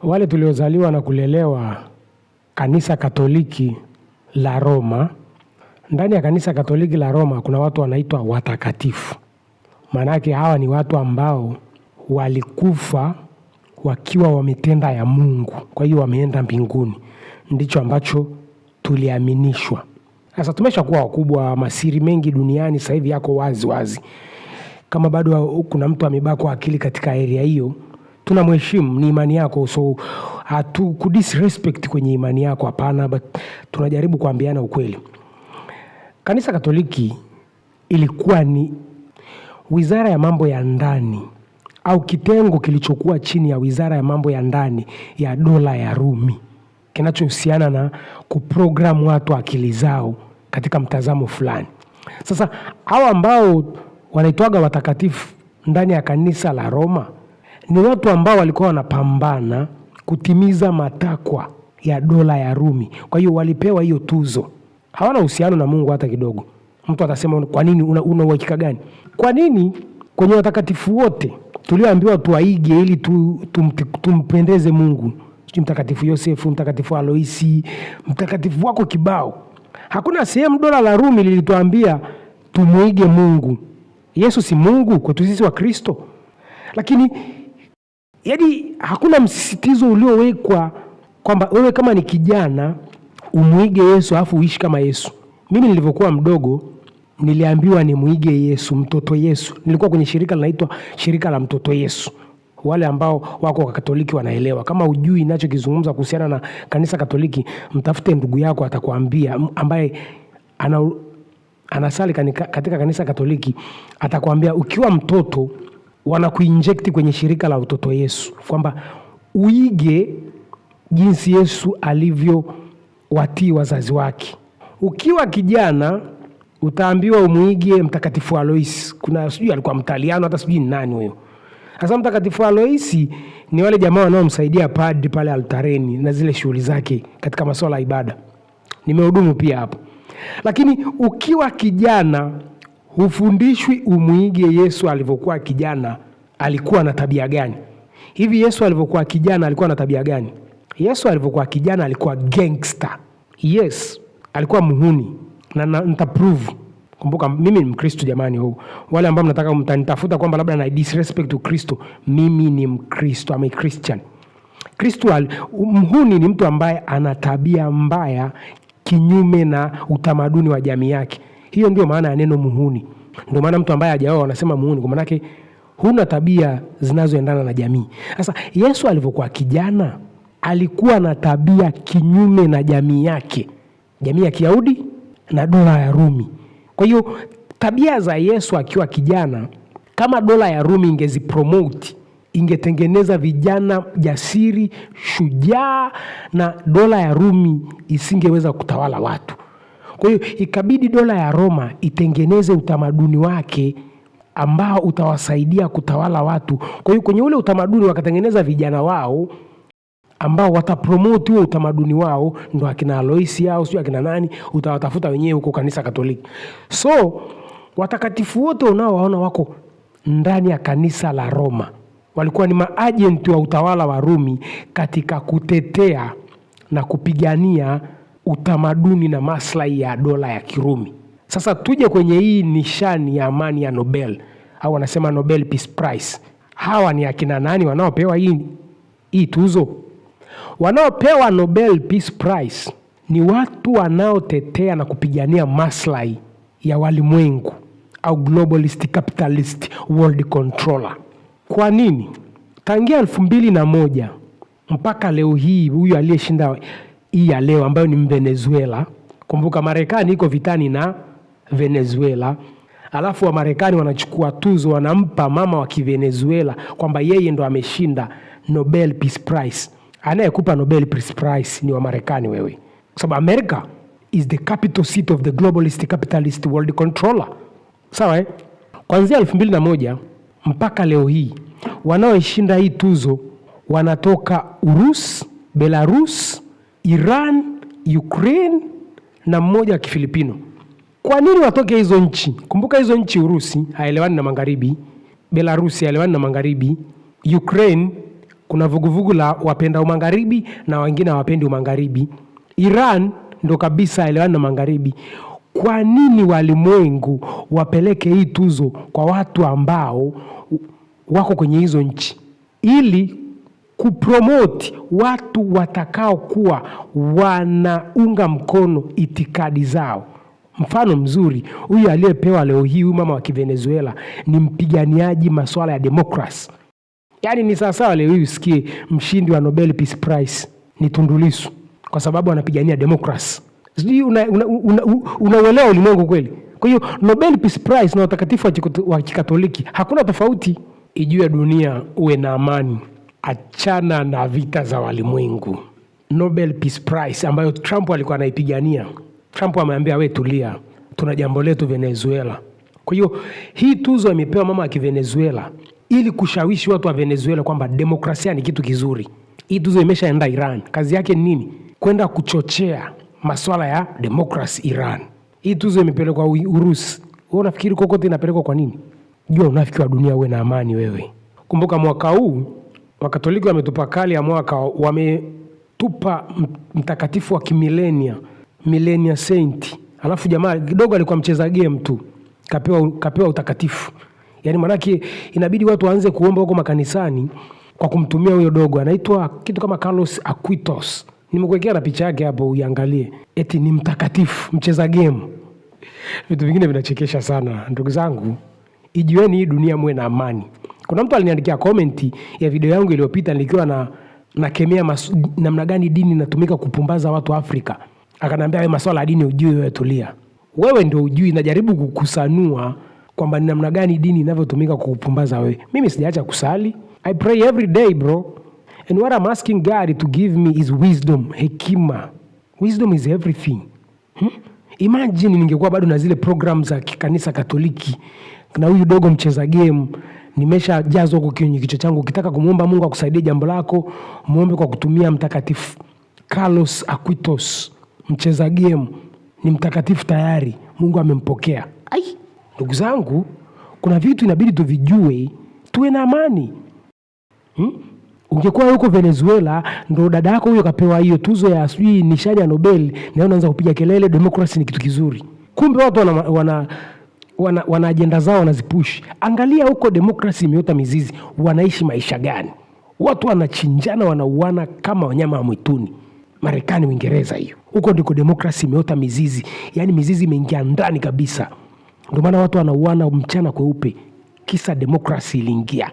wale tuliozaliwa na kulelewa kanisa Katoliki la Roma, ndani ya kanisa Katoliki la Roma kuna watu wanaitwa watakatifu. Maana yake hawa ni watu ambao walikufa wakiwa wametenda ya Mungu, kwa hiyo wameenda mbinguni. Ndicho ambacho tuliaminishwa. Sasa tumeshakuwa wakubwa, masiri mengi duniani sasa hivi yako wazi wazi. Kama bado kuna mtu amebaki akili katika area hiyo, tunamheshimu, ni imani yako, so hatu kudisrespect kwenye imani yako, hapana, but tunajaribu kuambiana ukweli. Kanisa Katoliki ilikuwa ni wizara ya mambo ya ndani au kitengo kilichokuwa chini ya wizara ya mambo ya ndani ya dola ya Rumi, kinachohusiana na kuprogram watu akili zao katika mtazamo fulani. Sasa hao ambao wanaitwaga watakatifu ndani ya kanisa la Roma ni watu ambao walikuwa wanapambana kutimiza matakwa ya dola ya Rumi. Kwa hiyo walipewa hiyo tuzo. Hawana uhusiano na Mungu hata kidogo. Mtu atasema kwa nini, una uhakika gani? Kwa nini kwenye watakatifu wote tulioambiwa tuwaige ili tumpendeze Mungu, Mtakatifu Yosefu, Mtakatifu Aloisi, mtakatifu wako kibao, hakuna sehemu dola la Rumi lilituambia tumuige Mungu? Yesu si Mungu kwetu sisi wa Kristo. Lakini yaani hakuna msisitizo uliowekwa kwamba wewe kama ni kijana umuige Yesu afu uishi kama Yesu. Mimi nilivyokuwa mdogo niliambiwa ni muige Yesu, mtoto Yesu. Nilikuwa kwenye shirika linaloitwa shirika la mtoto Yesu. Wale ambao wako wa Katoliki wanaelewa. Kama hujui ninachokizungumza kuhusiana na kanisa Katoliki, mtafute ndugu yako atakwambia, ambaye anasali katika kanisa Katoliki, atakwambia ukiwa mtoto wanakuinject kwenye shirika la mtoto Yesu kwamba uige jinsi Yesu alivyo watii wazazi wake. Ukiwa kijana utaambiwa umuige Mtakatifu Aloisi. Kuna sijui alikuwa Mtaliano, hata sijui ni nani huyo. Sasa Mtakatifu Aloisi ni wale jamaa wanaomsaidia padri pale altareni na zile shughuli zake katika masuala ya ibada. Nimehudumu pia hapo. Lakini ukiwa kijana hufundishwi umuige Yesu alivyokuwa kijana alikuwa na tabia gani. Hivi Yesu alivyokuwa kijana alikuwa na tabia gani? Yesu alivyokuwa kijana alikuwa gangster. Yes, alikuwa muhuni. Na nitaprove. Kumbuka mimi ni Mkristo jamani. Wale ambao mnataka mtanitafuta kwamba labda na disrespect to Kristo, mimi ni Mkristo, I'm a Christian. Mhuni ni mtu ambaye ana tabia mbaya kinyume na utamaduni wa jamii yake. Hiyo ndio maana ya neno muhuni. Ndio maana mtu ambaye hajaoa wanasema muhuni, kwa maana yake huna tabia zinazoendana na jamii. Sasa Yesu alivyokuwa kijana alikuwa na tabia kinyume na jamii yake, jamii ya Kiyahudi na dola ya Rumi. Kwa hiyo tabia za Yesu akiwa kijana, kama dola ya Rumi ingezipromote, ingetengeneza vijana jasiri, shujaa, na dola ya Rumi isingeweza kutawala watu. Kwa hiyo ikabidi dola ya Roma itengeneze utamaduni wake ambao utawasaidia kutawala watu. Kwa hiyo kwenye ule utamaduni wakatengeneza vijana wao ambao watapromote huo utamaduni wao, ndo akina Aloisi au sio akina nani, utawatafuta wenyewe huko kanisa Katoliki. So watakatifu wote unaowaona wako ndani ya kanisa la Roma walikuwa ni maagent wa utawala wa Rumi katika kutetea na kupigania utamaduni na maslahi ya dola ya Kirumi. Sasa tuje kwenye hii nishani ya amani ya Nobel, au wanasema Nobel Peace Prize. Hawa ni akina nani wanaopewa hii tuzo? Wanaopewa Nobel Peace Prize ni watu wanaotetea na kupigania maslahi ya walimwengu, au globalist, capitalist, world controller. Kwa nini? Tangia 2001 mpaka leo hii, huyu aliyeshinda hii ya leo ambayo ni Venezuela. Kumbuka Marekani iko vitani na Venezuela. Alafu wa Marekani wanachukua tuzo wanampa mama wa Kivenezuela kwamba yeye ndo ameshinda Nobel Peace Prize. Anayekupa Nobel Peace Prize ni wa Marekani wewe. Kwa sababu America is the capital seat of the globalist, capitalist, world controller. Sawa Kuanzia 2001 mpaka leo hii wanaoishinda hii tuzo wanatoka Urusi, Belarus, Iran, Ukraine na mmoja wa Kifilipino. Kwa nini watoke hizo nchi? Kumbuka hizo nchi, Urusi haelewani na Magharibi, Belarus haelewani na Magharibi, Ukraine Kuna vuguvugu la wapenda magharibi na wengine hawapendi magharibi. Iran ndo kabisa elewani na magharibi. Kwa nini walimwengu wapeleke hii tuzo kwa watu ambao wako kwenye hizo nchi? Ili kupromote watu watakao kuwa wanaunga mkono itikadi zao. Mfano mzuri, huyu aliyepewa leo hii, huyu mama wa Kivenezuela, ni mpiganiaji masuala ya demokrasi. Yaani ni sawasawa leo hii usikie mshindi wa Nobel Peace Prize ni Tundu Lissu kwa sababu anapigania demokrasi. Sijui unauelewa ulimwengu kweli? Kwa hiyo Nobel Peace Prize na utakatifu wa Kikatoliki hakuna tofauti. Ijue dunia uwe na amani. Achana na vita za walimwengu. Nobel Peace Prize ambayo Trump alikuwa anaipigania. Trump ameambia we tulia, tuna jambo letu Venezuela. Kwa hiyo hii tuzo imepewa mama wa Kivenezuela ili kushawishi watu wa Venezuela kwamba demokrasia ni kitu kizuri. Hii tuzo imeshaenda Iran. Kazi yake ni nini? Kwenda kuchochea masuala ya demokrasi Iran. Hii tuzo imepelekwa Urusi. Wewe unafikiri kokote inapelekwa kwa nini? Jua unafiki wa dunia uwe na amani wewe. Kumbuka mwaka huu Wakatoliki wametupa kali ya mwaka, wametupa mtakatifu wa kimilenia, millennia saint. Alafu jamaa kidogo alikuwa mcheza game tu, kapewa utakatifu. Yaani manake inabidi watu waanze kuomba huko makanisani kwa kumtumia huyo dogo. Anaitwa kitu kama Carlos Aquitos. Nimekuwekea na picha yake hapo uiangalie. Eti ni mtakatifu, mcheza game. Vitu vingine vinachekesha sana. Ndugu zangu, ijueni hii dunia muwe na amani. Kuna mtu aliniandikia komenti ya video yangu iliyopita nilikuwa nakemea namna gani dini inatumika kupumbaza watu Afrika. Akaniambia wewe masuala ya dini hujui, wewe tulia. Wewe ndio hujui, najaribu kukusanua kwamba ni namna gani dini inavyotumika kupumbaza wewe. Mimi sijaacha kusali. I pray every day, bro. And what I'm asking God to give me is wisdom, hekima. Wisdom is everything. Imagine ningekuwa bado na zile programs za kanisa Katoliki na huyu dogo mcheza game, nimeshajazwa huko kwenye kichwa changu. Ukitaka kumuomba Mungu akusaidie jambo lako, muombe kwa kutumia mtakatifu Carlos Aquitos, mcheza game, ni mtakatifu tayari, Mungu amempokea. Ndugu zangu, kuna vitu inabidi tuvijue, tuwe na amani. Ungekuwa huko Venezuela ndo dada yako huyo kapewa hiyo tuzo ya sijui nishani ya Nobel, na unaanza kupiga kelele demokrasi ni kitu kizuri. Kumbe watu wana ajenda zao wanazipush. Angalia huko demokrasi imeota mizizi, wanaishi maisha gani? Watu wanachinjana, wanauana kama wanyama wa mwituni. Marekani, Uingereza hiyo. Huko ndiko demokrasi imeota mizizi. Yaani mizizi imeingia ndani kabisa. Ndio maana watu wanauana mchana kweupe. Kisa demokrasi iliingia.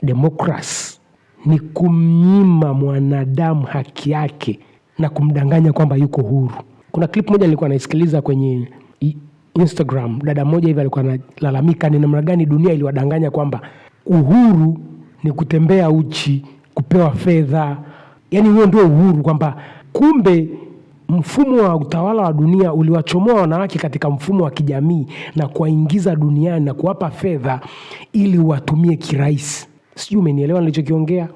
Demokrasi ni kumnyima mwanadamu haki yake na kumdanganya kwamba yuko huru. Kuna clip moja nilikuwa naisikiliza kwenye Instagram. Dada moja hivi alikuwa analalamika ni namna gani dunia iliwadanganya kwamba uhuru ni kutembea uchi, kupewa fedha. Yaani huo ndio uhuru, kwamba kumbe mfumo wa utawala wa dunia uliwachomoa wanawake katika mfumo wa kijamii na kuwaingiza duniani na kuwapa fedha ili watumie kirahisi. Sijui umenielewa nilichokiongea?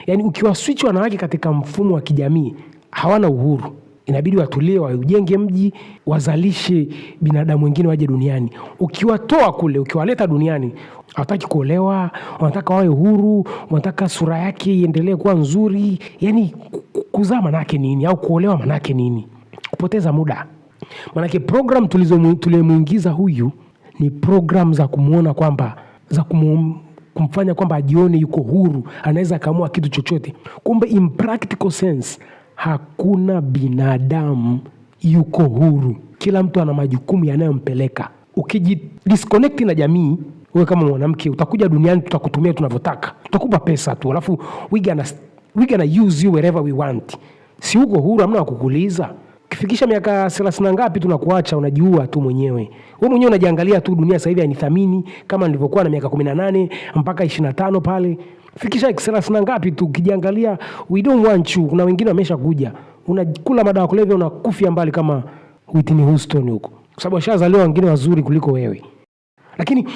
Yaani ukiwaswitch wanawake katika mfumo wa kijamii, hawana uhuru. Inabidi watulie, waujenge mji, wazalishe binadamu wengine waje duniani. Ukiwatoa kule, ukiwaleta duniani, hawataki kuolewa, wanataka wawe huru, wanataka sura yake iendelee kuwa nzuri. Yaani kuzaa manake nini? Au kuolewa manake nini? Kupoteza muda. Manake program tulimuingiza huyu ni program za kumuona kwamba, kumfanya kwamba ajione yuko huru, anaweza kaamua kitu chochote. Kumbe in practical sense, hakuna binadamu yuko huru. Kila mtu ana majukumu yanayompeleka. Ukijidisconnect na jamii, wewe kama mwanamke utakuja duniani, tutakutumia tunavyotaka. Tutakupa pesa tu, alafu we gonna use you wherever we want. Si uko huru, hamna kukuuliza. Ukifikisha miaka 30 ngapi tunakuacha, unajiua tu mwenyewe. Wewe mwenyewe unajiangalia tu, dunia sasa hivi hainithamini kama nilivyokuwa na miaka 18 mpaka 25 pale. Fikisha 30 ngapi tu ukijiangalia, we don't want you. Kuna wengine wamesha kuja. Unakula madawa kulevya, unakufia mbali kama Whitney Houston huko. Kwa sababu washazaliwa wengine wazuri kuliko wewe. Lakini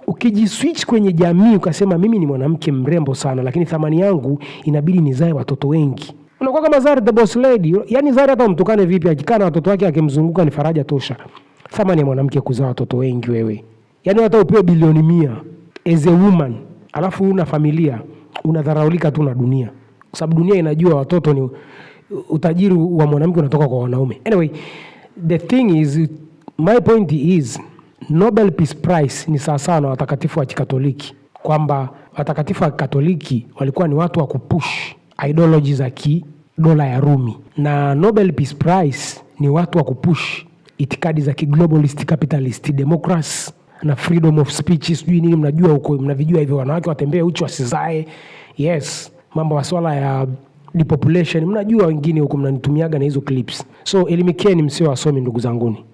ukijiswitch kwenye jamii ukasema mimi ni mwanamke mrembo sana, lakini thamani yangu inabidi nizae watoto wengi. Unakuwa kama Zari the boss lady. Yaani Zari hata mtukane vipi, akikaa na watoto wake akimzunguka ni faraja tosha. Thamani ya mwanamke kuzaa watoto wengi wewe. Yaani hata upewe bilioni 100 as a woman, alafu una familia, unadharaulika tu na dunia. kwa sababu dunia inajua watoto ni utajiri wa mwanamke unatoka kwa wanaume. Anyway, the thing is, my point is Nobel Peace Prize ni sawa na watakatifu wa Kikatoliki, kwamba watakatifu wa Kikatoliki walikuwa ni watu wa kupush ideology za dola ya Rumi, na Nobel Peace Prize ni watu wa kupush itikadi za globalist, capitalist, democracy na freedom of speech. Sijui nini, mnajua huko, mnavijua hivyo, wanawake watembee uchi wasizae, yes, mambo masuala ya depopulation, mnajua wengine huko mnanitumiaga na hizo clips. So elimikeni, msio wasomi ndugu zanguni.